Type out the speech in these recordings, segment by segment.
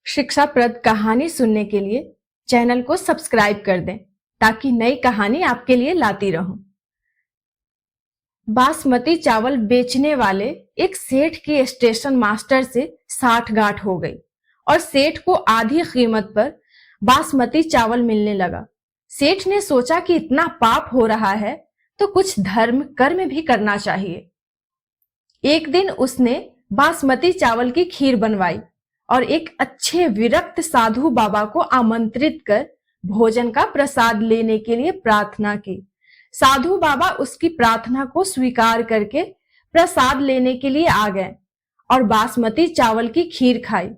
शिक्षाप्रद कहानी सुनने के लिए चैनल को सब्सक्राइब कर दें ताकि नई कहानी आपके लिए लाती रहूं। बासमती चावल बेचने वाले एक सेठ की स्टेशन मास्टर से साठगांठ हो गई और सेठ को आधी कीमत पर बासमती चावल मिलने लगा। सेठ ने सोचा कि इतना पाप हो रहा है तो कुछ धर्म कर्म भी करना चाहिए। एक दिन उसने बासमती चावल की खीर बनवाई और एक अच्छे विरक्त साधु बाबा को आमंत्रित कर भोजन का प्रसाद लेने के लिए प्रार्थना की। साधु बाबा उसकी प्रार्थना को स्वीकार करके प्रसाद लेने के लिए आ गए और बासमती चावल की खीर खाई।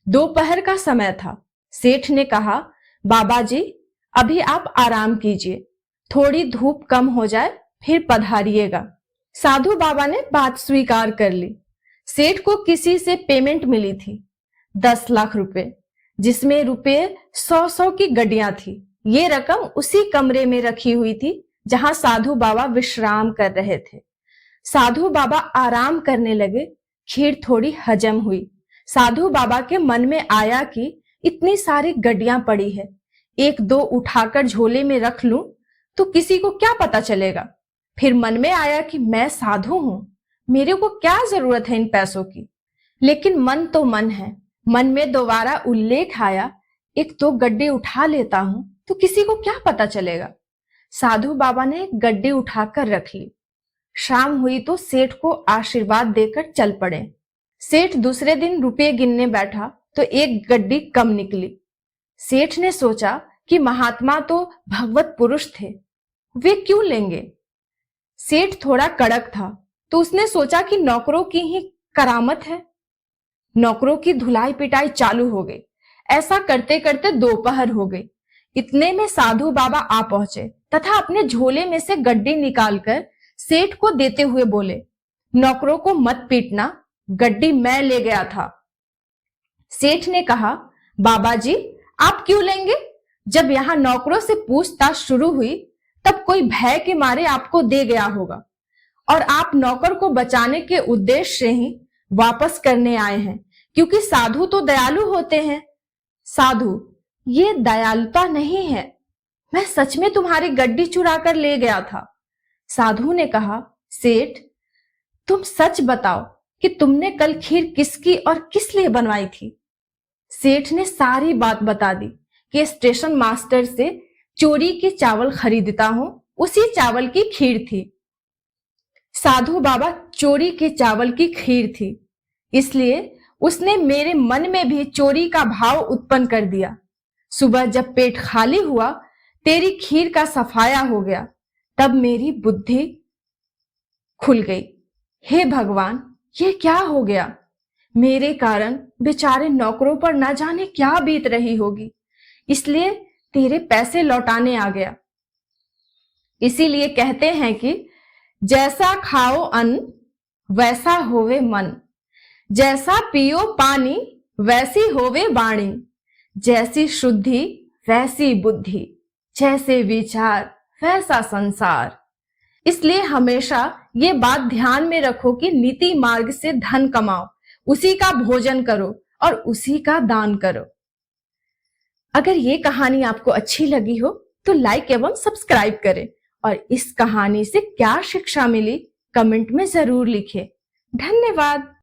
दोपहर का समय था। सेठ ने कहा, बाबा जी अभी आप आराम कीजिए, थोड़ी धूप कम हो जाए फिर पधारिएगा। साधु बाबा ने बात स्वीकार कर ली। सेठ को किसी से पेमेंट मिली थी 10 लाख रुपए, जिसमें रुपए 100 की गड्डियां थी। ये रकम उसी कमरे में रखी हुई थी जहां साधु बाबा विश्राम कर रहे थे। साधु बाबा आराम करने लगे। खीर थोड़ी हजम हुई। साधु बाबा के मन में आया कि इतनी सारी गड्डियां पड़ी है, एक दो उठाकर झोले में रख लूं तो किसी को क्या पता चलेगा। फिर मन में आया कि मैं साधु हूं, मेरे को क्या जरूरत है इन पैसों की। लेकिन मन तो मन है। मन में दोबारा उल्लेख आया, एक दो गड्डी उठा लेता हूं तो किसी को क्या पता चलेगा। साधु बाबा ने एक गड्डी उठाकर रख ली। शाम हुई तो सेठ को आशीर्वाद देकर चल पड़े। सेठ दूसरे दिन रुपये गिनने बैठा तो एक गड्डी कम निकली। सेठ ने सोचा कि महात्मा तो भगवत पुरुष थे, वे क्यों लेंगे। सेठ थोड़ा कड़क था तो उसने सोचा कि नौकरों की ही करामत है। नौकरों की धुलाई पिटाई चालू हो गई। ऐसा करते करते दोपहर हो गई। इतने में साधु बाबा आ पहुंचे तथा अपने झोले में से गड्डी निकालकर सेठ को देते हुए बोले, नौकरों को मत पीटना, गड्डी मैं ले गया था। सेठ ने कहा, बाबा जी आप क्यों लेंगे। जब यहां नौकरों से पूछताछ शुरू हुई तब कोई भय के मारे आपको दे गया होगा और आप नौकर को बचाने के उद्देश्य से ही वापस करने आए हैं, क्योंकि साधु तो दयालु होते हैं। साधु, ये दयालुता नहीं है, मैं सच में तुम्हारी गड्डी चुरा कर ले गया था। साधु ने कहा, सेठ तुम सच बताओ कि तुमने कल खीर किसकी और किस लिए बनवाई थी। सेठ ने सारी बात बता दी कि स्टेशन मास्टर से चोरी के चावल खरीदता हूं, उसी चावल की खीर थी। साधु बाबा, चोरी के चावल की खीर थी, इसलिए उसने मेरे मन में भी चोरी का भाव उत्पन्न कर दिया। सुबह जब पेट खाली हुआ, तेरी खीर का सफाया हो गया, तब मेरी बुद्धि खुल गई। हे भगवान, ये क्या हो गया। मेरे कारण बेचारे नौकरों पर न जाने क्या बीत रही होगी, इसलिए तेरे पैसे लौटाने आ गया। इसीलिए कहते हैं कि जैसा खाओ अन्न वैसा होवे मन, जैसा पियो पानी वैसी होवे वाणी, जैसी शुद्धि वैसी बुद्धि, जैसे विचार वैसा संसार। इसलिए हमेशा ये बात ध्यान में रखो कि नीति मार्ग से धन कमाओ, उसी का भोजन करो और उसी का दान करो। अगर ये कहानी आपको अच्छी लगी हो तो लाइक एवं सब्सक्राइब करें और इस कहानी से क्या शिक्षा मिली कमेंट में जरूर लिखें। धन्यवाद।